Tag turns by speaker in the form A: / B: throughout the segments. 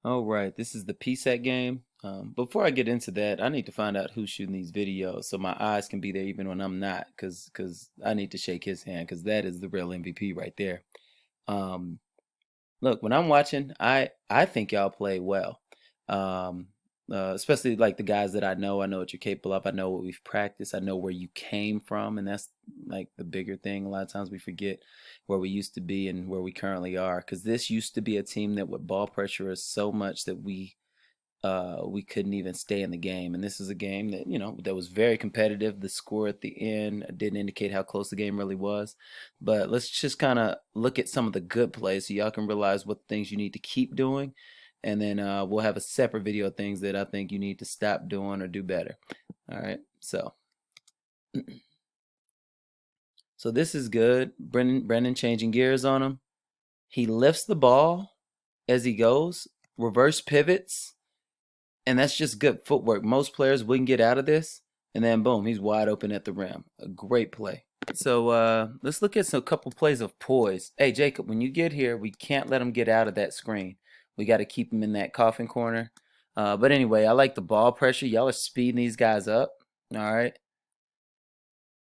A: All right, this is the PSAT game. Before I get into that, I need to find out who's shooting these videos so my eyes can be there even when I'm not, cause I need to shake his hand, cause that is the real MVP right there. Um, Look, when I'm watching, I think y'all play well. Um, Especially like the guys that I know. I know what you're capable of. I know what we've practiced. I know where you came from, and that's like the bigger thing. A lot of times we forget where we used to be and where we currently are. Because this used to be a team that would ball pressure us so much that we couldn't even stay in the game. And this is a game that, that was very competitive. The score at the end didn't indicate how close the game really was. But let's just kind of look at some of the good plays so y'all can realize what things you need to keep doing. And then we'll have a separate video of things that I think you need to stop doing or do better. All right. So this is good. Brendan changing gears on him. He lifts the ball as he goes, reverse pivots, and that's just good footwork. Most players wouldn't get out of this, and then boom, he's wide open at the rim. A great play. So let's look at some couple plays of poise. Hey Jacob, when you get here, we can't let him get out of that screen. We got to keep him in that coffin corner. But anyway, I like the ball pressure. Y'all are speeding these guys up. All right,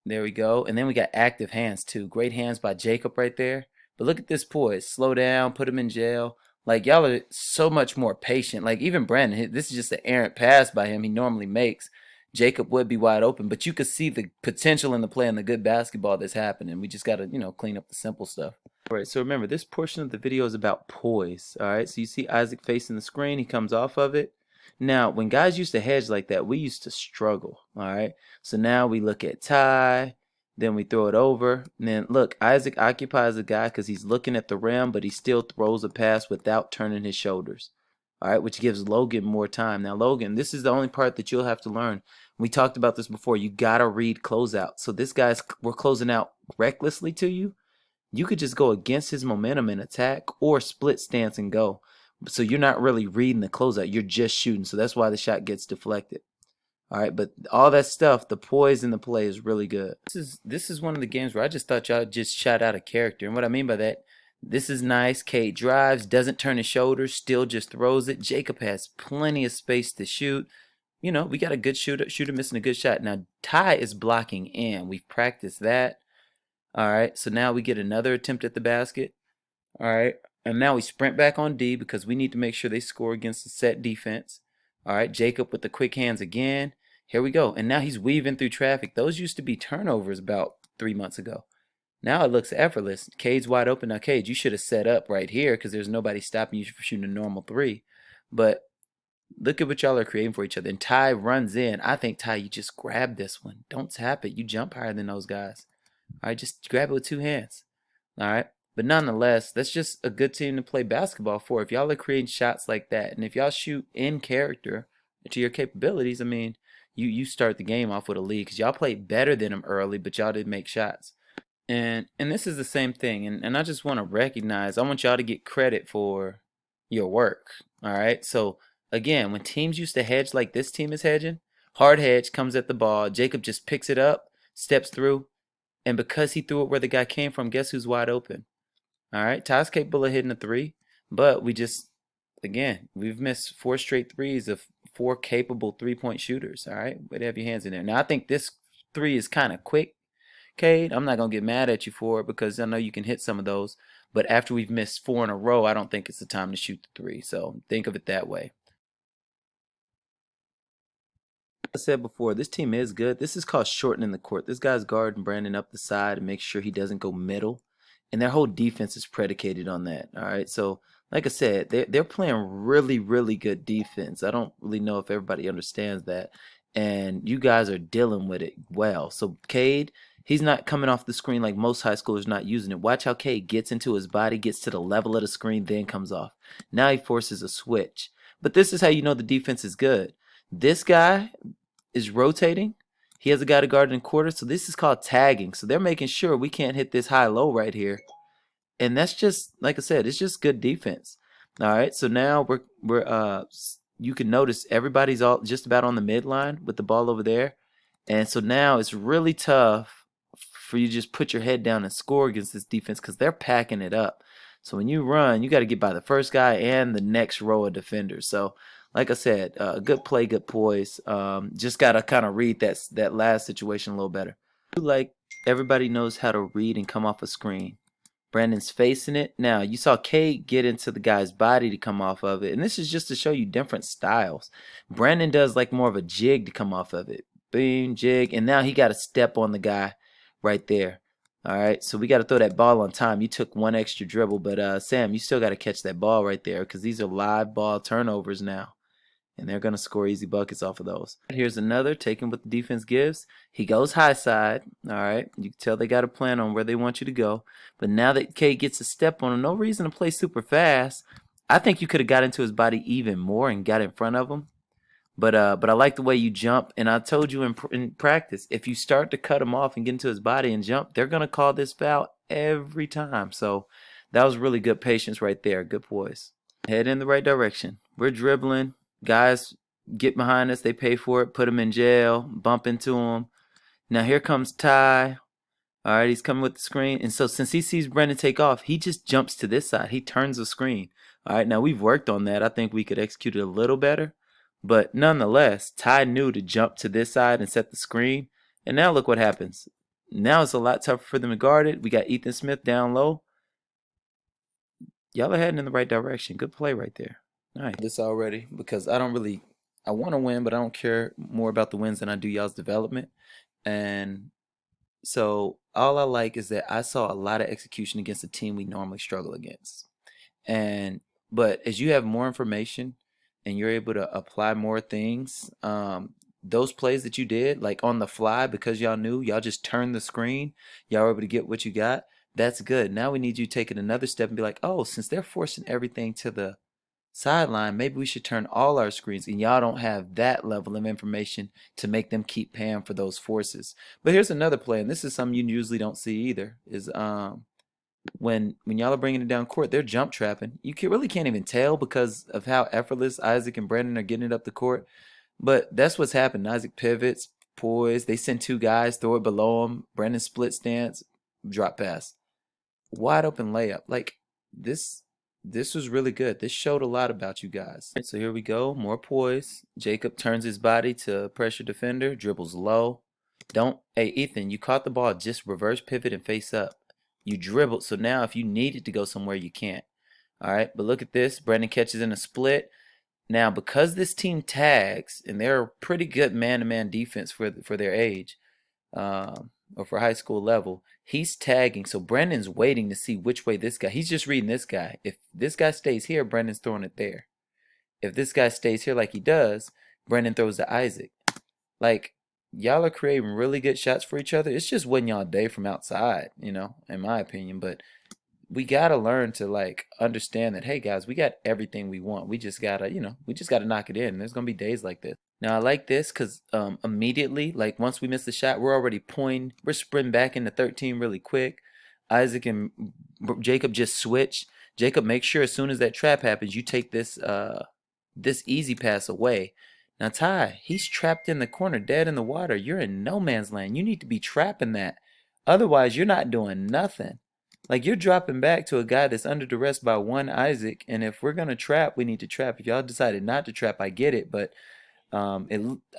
A: there we go. And then we got active hands too. Great hands by Jacob right there. But look at this poise. Slow down, put him in jail. Like y'all are so much more patient. Like even Brandon, this is just an errant pass by him. He normally makes. Jacob would be wide open, but you could see the potential in the play and the good basketball that's happening. We just got to, clean up the simple stuff. All right, so remember, this portion of the video is about poise. All right, so you see Isaac facing the screen. He comes off of it. Now, when guys used to hedge like that, we used to struggle. All right, so now we look at Ty, then we throw it over. And then look, Isaac occupies the guy because he's looking at the rim, but he still throws a pass without turning his shoulders. All right, which gives Logan more time. Now, Logan, this is the only part that you'll have to learn. We talked about this before. You gotta read closeout. So this guy's we're closing out recklessly to you. You could just go against his momentum and attack, or split stance and go. So you're not really reading the closeout. You're just shooting. So that's why the shot gets deflected. All right, but all that stuff, the poise in the play is really good. This is one of the games where I just thought y'all just shot out of character. And what I mean by that, this is nice. Cade drives, doesn't turn his shoulders, still just throws it. Jacob has plenty of space to shoot. We got a good shooter missing a good shot. Now Ty is blocking in. We've practiced that. All right, so now we get another attempt at the basket. All right, and now we sprint back on D because we need to make sure they score against the set defense. All right, Jacob with the quick hands again. Here we go. And now he's weaving through traffic. Those used to be turnovers about 3 months ago. Now it looks effortless. Cade's wide open. Now, Cade, you should have set up right here because there's nobody stopping you from shooting a normal three. But look at what y'all are creating for each other. And Ty runs in. I think, Ty, you just grab this one. Don't tap it. You jump higher than those guys. All right, just grab it with two hands. All right. But nonetheless, that's just a good team to play basketball for. If y'all are creating shots like that, and if y'all shoot in character to your capabilities, I mean, you start the game off with a lead because y'all played better than them early, but y'all didn't make shots. And this is the same thing. And I just want to recognize, I want y'all to get credit for your work. All right. So again, when teams used to hedge like this team is hedging, hard hedge comes at the ball. Jacob just picks it up, steps through, and because he threw it where the guy came from, guess who's wide open? All right, Ty's capable of hitting a three, but again, we've missed 4 straight threes of 4 capable 3-point shooters. All right, way to have your hands in there. Now, I think this three is kind of quick, Cade. I'm not going to get mad at you for it because I know you can hit some of those. But after we've missed 4 in a row, I don't think it's the time to shoot the three. So think of it that way. I said before, this team is good. This is called shortening the court. This guy's guarding Brandon up the side and make sure he doesn't go middle. And their whole defense is predicated on that. All right. So, like I said, they're playing really, really good defense. I don't really know if everybody understands that. And you guys are dealing with it well. So, Cade, he's not coming off the screen like most high schoolers not using it. Watch how Cade gets into his body, gets to the level of the screen, then comes off. Now he forces a switch. But this is how you know the defense is good. This guy is rotating. He has a guy to guard in quarter, so this is called tagging. So they're making sure we can't hit this high-low right here, and that's just like I said, it's just good defense. All right, so now we're you can notice everybody's all just about on the midline with the ball over there, and so now it's really tough for you to just put your head down and score against this defense because they're packing it up. So when you run, you got to get by the first guy and the next row of defenders. So like I said, good play, good poise. Just got to kind of read that last situation a little better. Like everybody knows how to read and come off a screen. Brandon's facing it. Now, you saw Cade get into the guy's body to come off of it. And this is just to show you different styles. Brandon does like more of a jig to come off of it. Boom, jig. And now he got to step on the guy right there. All right, so we got to throw that ball on time. You took one extra dribble, but Sam, you still got to catch that ball right there because these are live ball turnovers now. And they're going to score easy buckets off of those. Here's another, taking what the defense gives. He goes high side. All right. You can tell they got a plan on where they want you to go. But now that Cade gets a step on him, no reason to play super fast. I think you could have got into his body even more and got in front of him. But I like the way you jump. And I told you in practice, if you start to cut him off and get into his body and jump, they're going to call this foul every time. So that was really good patience right there. Good poise. Head in the right direction. We're dribbling. Guys get behind us, they pay for it, put them in jail, bump into them. Now here comes Ty. All right, he's coming with the screen. And so since he sees Brendan take off, he just jumps to this side. He turns the screen. All right, now we've worked on that. I think we could execute it a little better. But nonetheless, Ty knew to jump to this side and set the screen. And now look what happens. Now it's a lot tougher for them to guard it. We got Ethan Smith down low. Y'all are heading in the right direction. Good play right there. Nice. This already because I want to win, but I don't care more about the wins than I do y'all's development. And so all I like is that I saw a lot of execution against a team we normally struggle against. But as you have more information and you're able to apply more things, those plays that you did, like on the fly, because y'all knew, y'all just turned the screen, y'all were able to get what you got. That's good. Now we need you to take it another step and be like, oh, since they're forcing everything to the sideline, maybe we should turn all our screens, and y'all don't have that level of information to make them keep paying for those forces. But here's another play, and this is something you usually don't see either, is when y'all are bringing it down court, they're jump trapping. Really can't even tell because of how effortless Isaac and Brandon are getting it up the court. But that's what's happened. Isaac pivots, poise, they send two guys, throw it below him. Brandon split stance, drop pass, wide open layup. Like this was really good. This showed a lot about you guys. Right, so here we go. More poise. Jacob turns his body to pressure defender, dribbles low. Hey, Ethan, you caught the ball. Just reverse pivot and face up. You dribbled. So now if you needed to go somewhere, you can't. All right, but look at this. Brandon catches in a split. Now, because this team tags, and they're a pretty good man-to-man defense for their age, or for high school level, he's tagging. So Brandon's waiting to see which way this guy. He's just reading this guy. If this guy stays here, Brandon's throwing it there. If this guy stays here like he does, Brandon throws to Isaac. Like, y'all are creating really good shots for each other. It's just wasn't y'all day from outside, in my opinion. But we gotta learn to like understand that, hey guys, we got everything we want. We just gotta, knock it in. There's gonna be days like this. Now I like this because immediately, like once we miss the shot, we're already pointing. We're sprinting back into 13 really quick. Isaac and Jacob just switch. Jacob, make sure as soon as that trap happens, you take this easy pass away. Now Ty, he's trapped in the corner, dead in the water. You're in no man's land. You need to be trapping that. Otherwise, you're not doing nothing. Like, you're dropping back to a guy that's under duress by one Isaac, and if we're gonna trap, we need to trap. If y'all decided not to trap, I get it, but I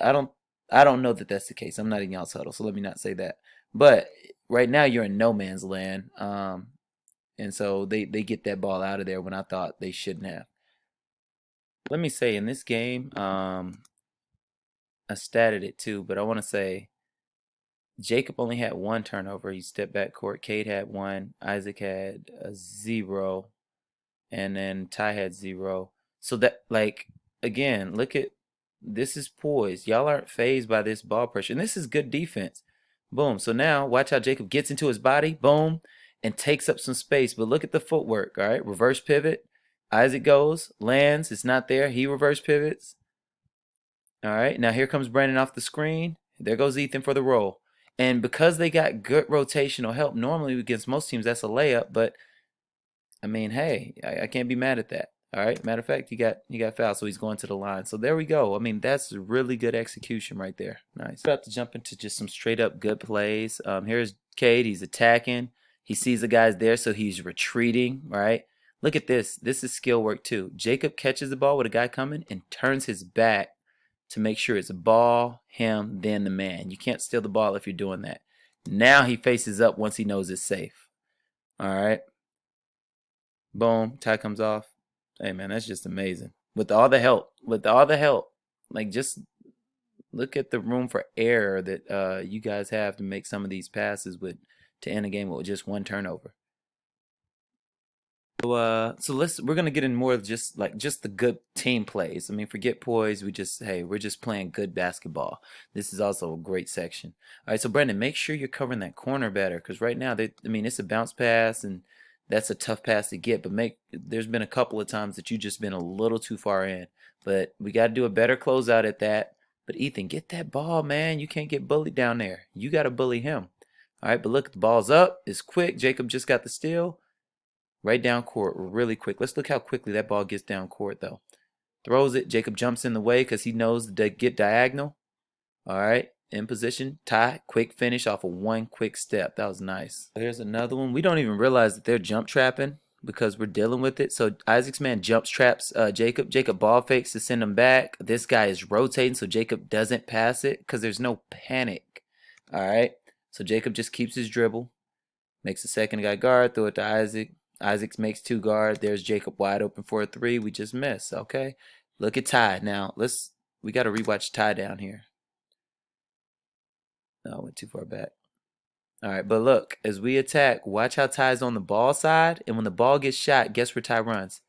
A: don't know that that's the case. I'm not in y'all's huddle, so let me not say that. But right now, you're in no man's land, and so they get that ball out of there when I thought they shouldn't have. Let me say, in this game, I statted it too, but I want to say Jacob only had one turnover. He stepped back court. Cade had one. Isaac had 0. And then Ty had 0. So that, like, again, look at, this is poise. Y'all aren't phased by this ball pressure. And this is good defense. Boom. So now, watch how Jacob gets into his body. Boom. And takes up some space. But look at the footwork, all right? Reverse pivot. Isaac goes, lands. It's not there. He reverse pivots. All right. Now here comes Brandon off the screen. There goes Ethan for the roll. And because they got good rotational help, normally against most teams, that's a layup. But, I mean, hey, I can't be mad at that. All right. Matter of fact, he got fouled, so he's going to the line. So there we go. I mean, that's really good execution right there. Nice. About to jump into just some straight up good plays. Here's Cade. He's attacking. He sees the guys there, so he's retreating, right? Look at this. This is skill work too. Jacob catches the ball with a guy coming and turns his back to make sure it's a ball, him, then the man. You can't steal the ball if you're doing that. Now he faces up once he knows it's safe. All right. Boom. Tie comes off. Hey, man, that's just amazing. With all the help. Like, just look at the room for error that you guys have to make some of these passes to end a game with just one turnover. So we're gonna get in more of just the good team plays. I mean, forget poise. We're just playing good basketball. This is also a great section. All right, so Brendan, make sure you're covering that corner better because right now it's a bounce pass and that's a tough pass to get. But there's been a couple of times that you just been a little too far in. But we got to do a better closeout at that. But Ethan, get that ball, man. You can't get bullied down there. You got to bully him. All right, but look, the ball's up. It's quick. Jacob just got the steal. Right down court really quick. Let's look how quickly that ball gets down court, though. Throws it. Jacob jumps in the way because he knows to get diagonal. All right, in position. Tie. Quick finish off of one quick step. That was nice. Here's another one. We don't even realize that they're jump trapping because we're dealing with it. So Isaac's man jump traps Jacob. Jacob ball fakes to send him back. This guy is rotating so Jacob doesn't pass it because there's no panic. All right, so Jacob just keeps his dribble. Makes the second guy guard. Throw it to Isaac. Isaac makes two guard. There's Jacob wide open for a three. We just missed. Okay. Look at Ty. Now we got to rewatch Ty down here. No, I went too far back. All right, but look, as we attack, watch how Ty's on the ball side, and when the ball gets shot, guess where Ty runs?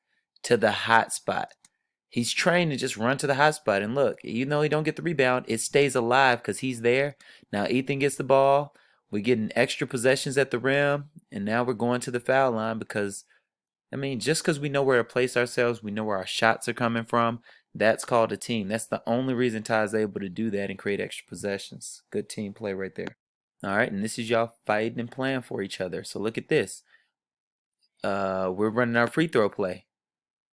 A: To the hot spot. He's trained to just run to the hot spot, and look, even though he don't get the rebound, it stays alive because he's there. Now Ethan gets the ball. We're getting extra possessions at the rim, and now we're going to the foul line because, just because we know where to place ourselves, we know where our shots are coming from, that's called a team. That's the only reason Ty's able to do that and create extra possessions. Good team play right there. All right, and this is y'all fighting and playing for each other. So look at this. We're running our free throw play.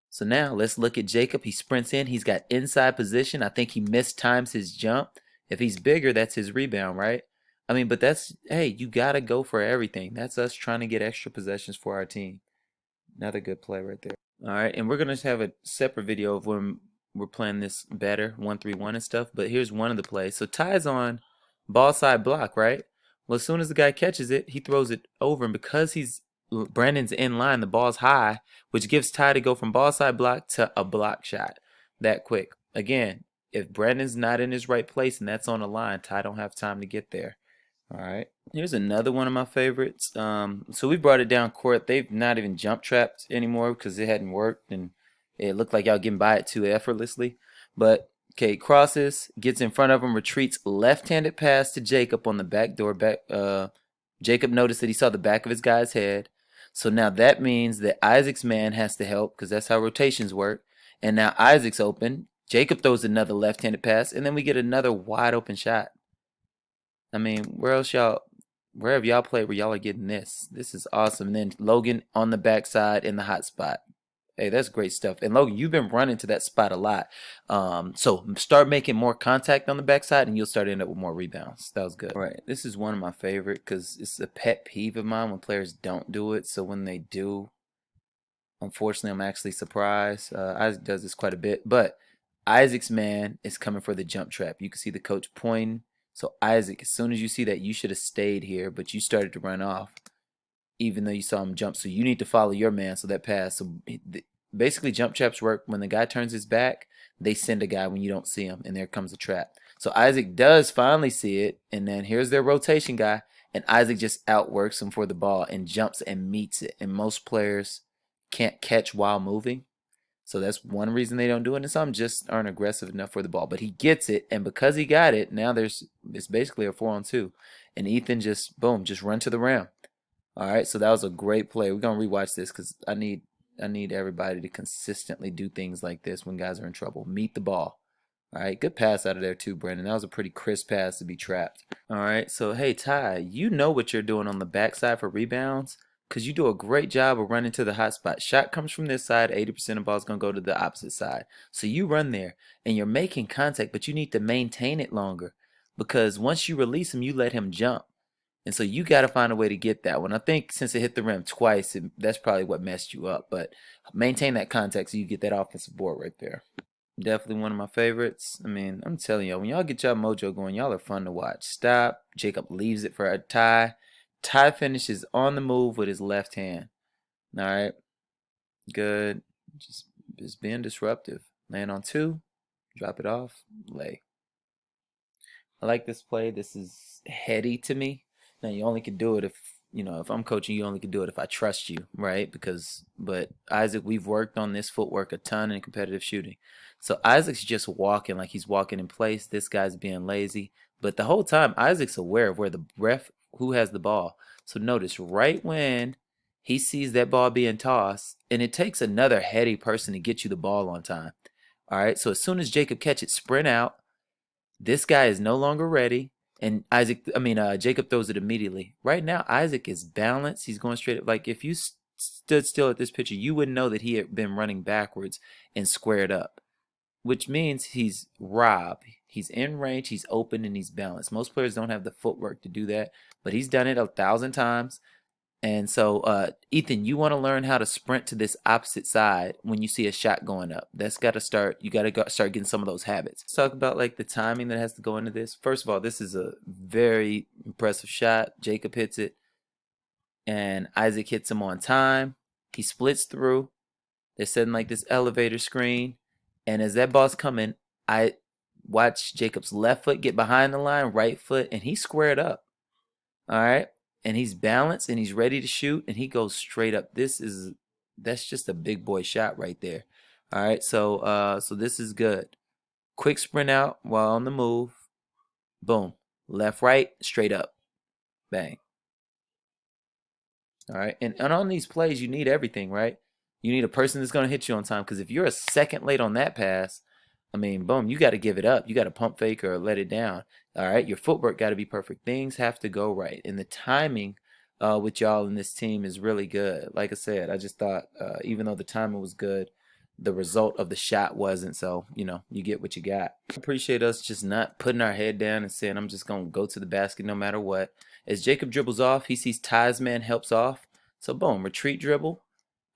A: So now let's look at Jacob. He sprints in. He's got inside position. I think he mistimes his jump. If he's bigger, that's his rebound, right? But hey, you got to go for everything. That's us trying to get extra possessions for our team. Another good play right there. All right, and we're going to have a separate video of when we're playing this better, 1-3-1 and stuff. But here's one of the plays. So Ty's on ball side block, right? Well, as soon as the guy catches it, he throws it over. And because Brandon's in line, the ball's high, which gives Ty to go from ball side block to a block shot that quick. Again, if Brandon's not in his right place and that's on the line, Ty don't have time to get there. All right. Here's another one of my favorites. So we brought it down court. They've not even jump trapped anymore because it hadn't worked and it looked like y'all getting by it too effortlessly. But okay, crosses, gets in front of him, retreats, left-handed pass to Jacob on the back door. Jacob noticed that he saw the back of his guy's head. So now that means that Isaac's man has to help because that's how rotations work. And now Isaac's open. Jacob throws another left-handed pass, and then we get another wide open shot. Wherever y'all play where y'all are getting this. This is awesome. And then Logan on the backside in the hot spot. Hey, that's great stuff. And Logan, you've been running to that spot a lot. So start making more contact on the backside and you'll start ending up with more rebounds. That was good. All right, this is one of my favorite because it's a pet peeve of mine when players don't do it. So when they do, unfortunately, I'm actually surprised. Isaac does this quite a bit. But Isaac's man is coming for the jump trap. You can see the coach pointing. So Isaac, as soon as you see that, you should have stayed here, but you started to run off, even though you saw him jump. So you need to follow your man. So that pass. So basically, jump traps work when the guy turns his back. They send a guy when you don't see him, and there comes a trap. So Isaac does finally see it, and then here's their rotation guy, and Isaac just outworks him for the ball and jumps and meets it. And most players can't catch while moving. So that's one reason they don't do it. And some just aren't aggressive enough for the ball. But he gets it, and because he got it, now it's basically a 4-on-2. And Ethan just run to the rim. All right, so that was a great play. We're gonna rewatch this because I need everybody to consistently do things like this when guys are in trouble. Meet the ball. All right, good pass out of there too, Brandon. That was a pretty crisp pass to be trapped. All right, so hey Ty, you know what you're doing on the backside for rebounds. Because you do a great job of running to the hot spot. Shot comes from this side, 80% of the ball is going to go to the opposite side. So you run there, and you're making contact, but you need to maintain it longer. Because once you release him, you let him jump. And so you got to find a way to get that one. I think since it hit the rim twice, that's probably what messed you up. But maintain that contact so you get that offensive board right there. Definitely one of my favorites. I mean, I'm telling y'all, when y'all get y'all mojo going, y'all are fun to watch. Stop. Jacob leaves it for a tie. Ty finishes on the move with his left hand. All right. Good. Just being disruptive. Land on 2. Drop it off. Lay. I like this play. This is heady to me. Now you only can do it if if I'm coaching, you only can do it if I trust you, right? But Isaac, we've worked on this footwork a ton in competitive shooting. So Isaac's just walking like he's walking in place. This guy's being lazy. But the whole time, Isaac's aware of where the ref, who has the ball. So notice right when he sees that ball being tossed, and it takes another heady person to get you the ball on time. All right. So as soon as Jacob catches, sprint out. This guy is no longer ready, and Jacob throws it immediately. Right now, Isaac is balanced. He's going straight. Like if you stood still at this picture, you wouldn't know that he had been running backwards and squared up, which means he's Rob. He's in range, he's open, and he's balanced. Most players don't have the footwork to do that, but he's done it 1,000 times. And so, Ethan, you want to learn how to sprint to this opposite side when you see a shot going up. That's got to start. You got to start getting some of those habits. Let's talk about like the timing that has to go into this. First of all, this is a very impressive shot. Jacob hits it, and Isaac hits him on time. He splits through. They're setting like this elevator screen, and as that ball's coming, I watch Jacob's left foot get behind the line, right foot, and he squared up. All right. And he's balanced and he's ready to shoot and he goes straight up. That's just a big boy shot right there. All right. So this is good. Quick sprint out while on the move. Boom. Left, right, straight up. Bang. All right. And on these plays, you need everything, right? You need a person that's going to hit you on time because if you're a second late on that pass, I mean, boom, you got to give it up. You got to pump fake or let it down. All right, your footwork got to be perfect. Things have to go right, and the timing with y'all in this team is really good. Like I said, I just thought even though the timing was good, the result of the shot wasn't. So you get what you got. I appreciate us just not putting our head down and saying I'm just gonna go to the basket no matter what. As Jacob dribbles off, he sees Ty's man helps off. So boom, retreat dribble.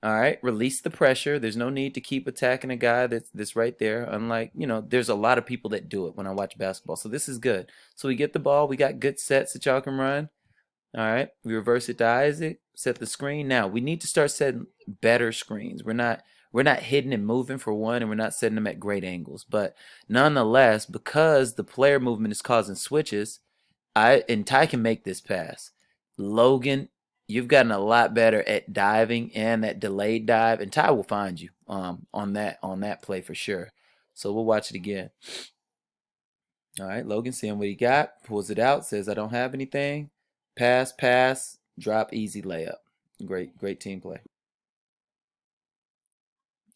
A: All right, release the pressure. There's no need to keep attacking a guy that's right there. Unlike, there's a lot of people that do it when I watch basketball. So this is good. So we get the ball. We got good sets that y'all can run. All right, we reverse it to Isaac. Set the screen. Now we need to start setting better screens. We're not hitting and moving for one, and we're not setting them at great angles. But nonetheless, because the player movement is causing switches, Ty can make this pass. Logan, you've gotten a lot better at diving and that delayed dive, and Ty will find you on that play for sure. So we'll watch it again. All right, Logan seeing what he got, pulls it out, says I don't have anything. Pass, drop, easy layup. Great team play.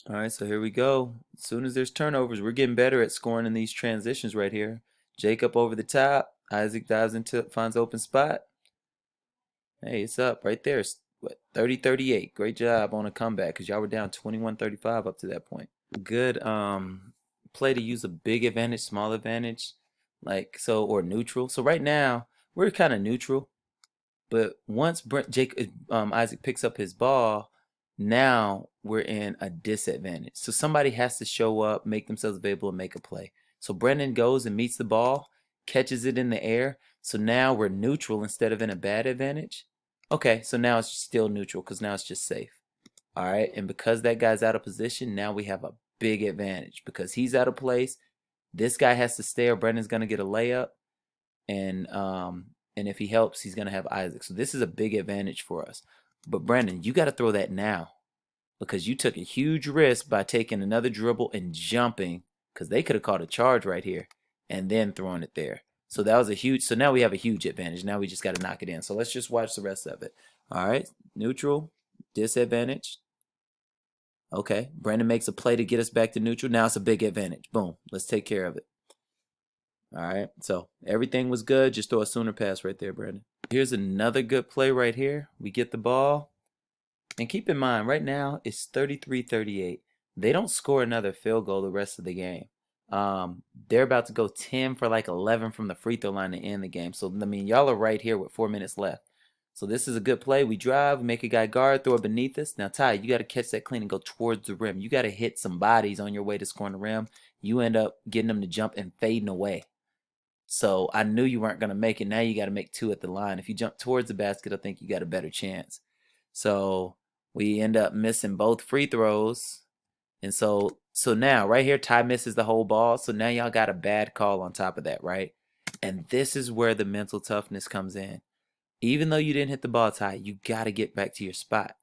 A: All right, so here we go. As soon as there's turnovers, we're getting better at scoring in these transitions right here. Jacob over the top. Isaac dives into, finds open spot. Hey, it's up right there. It's, 30-38. Great job on a comeback because y'all were down 21-35 up to that point. Good play to use a big advantage, small advantage, or neutral. So right now we're kind of neutral, but once Isaac picks up his ball, now we're in a disadvantage. So somebody has to show up, make themselves available, and make a play. So Brendan goes and meets the ball, catches it in the air. So now we're neutral instead of in a bad advantage. Okay, so now it's still neutral because now it's just safe. All right, and because that guy's out of position, now we have a big advantage because he's out of place. This guy has to stay or Brendan's going to get a layup. And if he helps, he's going to have Isaac. So this is a big advantage for us. But Brendan, you got to throw that now because you took a huge risk by taking another dribble and jumping because they could have caught a charge right here and then throwing it there. So that was so now we have a huge advantage. Now we just got to knock it in. So let's just watch the rest of it. All right, neutral, disadvantage. Okay, Brandon makes a play to get us back to neutral. Now it's a big advantage. Boom, let's take care of it. All right, so everything was good. Just throw a sooner pass right there, Brandon. Here's another good play right here. We get the ball. And keep in mind, right now it's 33-38. They don't score another field goal the rest of the game. They're about to go 10 for like 11 from the free throw line to end the game. So, I mean, y'all are right here with 4 minutes left. So this is a good play. We drive, make a guy guard, throw it beneath us. Now, Ty, you got to catch that clean and go towards the rim. You got to hit some bodies on your way to scoring the rim. You end up getting them to jump and fading away. So I knew you weren't going to make it. Now you got to make two at the line. If you jump towards the basket, I think you got a better chance. So we end up missing both free throws. And so now right here, Ty misses the whole ball. So now y'all got a bad call on top of that, right? And this is where the mental toughness comes in. Even though you didn't hit the ball, Ty, you got to get back to your spot.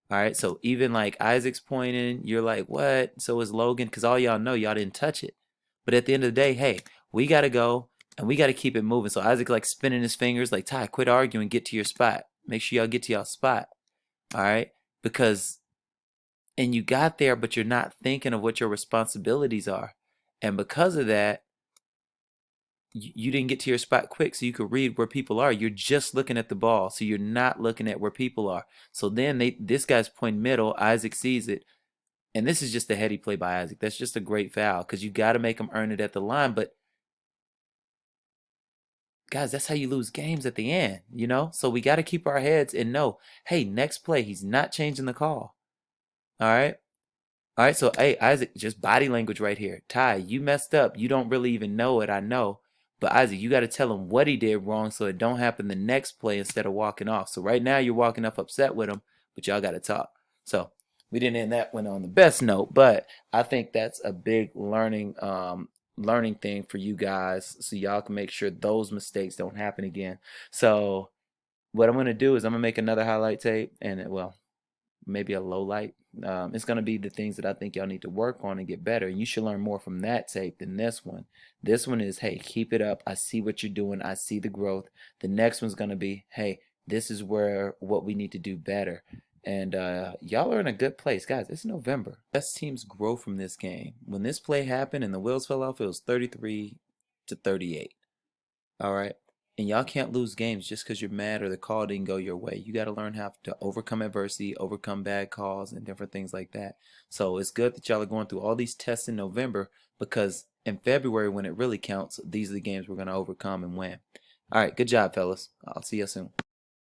A: All right. So even like Isaac's pointing, you're like, what? So is Logan, because all y'all know y'all didn't touch it. But at the end of the day, hey, we got to go and we got to keep it moving. So Isaac like spinning his fingers like, Ty, quit arguing, get to your spot. Make sure y'all get to y'all spot. All right. Because, and you got there, but you're not thinking of what your responsibilities are. And because of that, you didn't get to your spot quick so you could read where people are. You're just looking at the ball, so you're not looking at where people are. So then this guy's pointing middle, Isaac sees it, and this is just a heady play by Isaac. That's just a great foul because you got to make him earn it at the line. But guys, that's how you lose games at the end, you know? So we got to keep our heads and know, hey, next play, he's not changing the call. All right? All right, so hey, Isaac, just body language right here. Ty, you messed up. You don't really even know it, I know. But Isaac, you got to tell him what he did wrong so it don't happen the next play instead of walking off. So right now you're walking off upset with him, but y'all got to talk. So we didn't end that one on the best note, but I think that's a big learning thing for you guys, so y'all can make sure those mistakes don't happen again. So what I'm gonna do is I'm gonna make another highlight tape, and well, maybe a low light. It's going to be the things that I think y'all need to work on and get better. And you should learn more from that tape than this one. This one is, hey, keep it up. I see what you're doing. I see the growth. The next one's going to be, hey, this is what we need to do better. And y'all are in a good place. Guys, it's November. Best teams grow from this game. When this play happened and the wheels fell off, it was 33-38. All right. And y'all can't lose games just because you're mad or the call didn't go your way. You got to learn how to overcome adversity, overcome bad calls, and different things like that. So it's good that y'all are going through all these tests in November, because in February, when it really counts, these are the games we're going to overcome and win. All right. Good job, fellas. I'll see you soon.